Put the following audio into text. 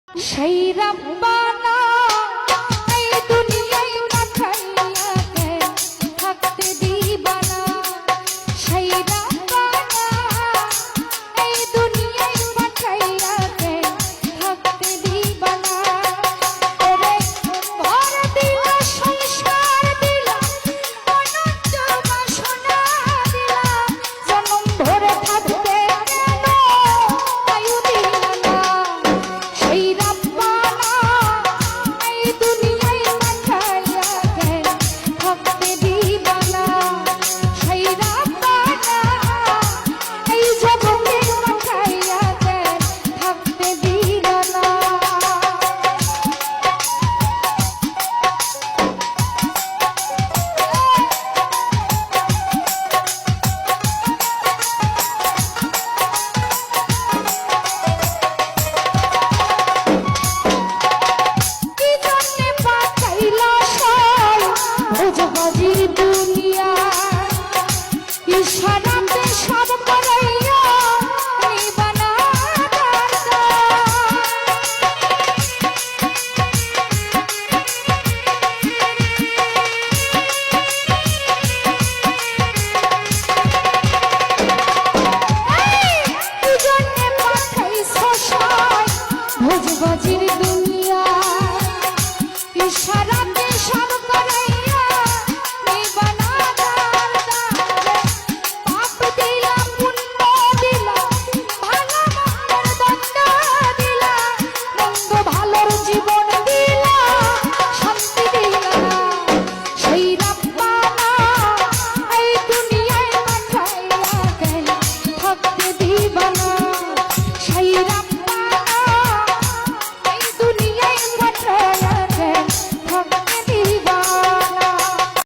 সেই রব্বানা এই দুনিয়ায় পাঠাইয়া কেন থাকতে দিবা না। সেই রব্বানা এই দুনিয়ায় পাঠাইয়া কেন থাকতে দিবা না। ওরে ঘর দিলা, সংসার দিলা, অনন্ত বাসনা দিলা, জনম ধরে থাকতে কেন আয়ু দিলা না। সেই রব্বানা এই দুনিয়ায় পাঠাইয়া কেন থাকতে দিবা না। সেই রব্বানা এই জগতে পাঠাইয়া কেন থাকতে দিবা না। কি জন্যে পাঠাইলা সই ভোজবাজির দুনিয়া, ইশারাতে সব করাইয়া নিবানা কি জন্যে পাঠাইছ সই ভোজবাজির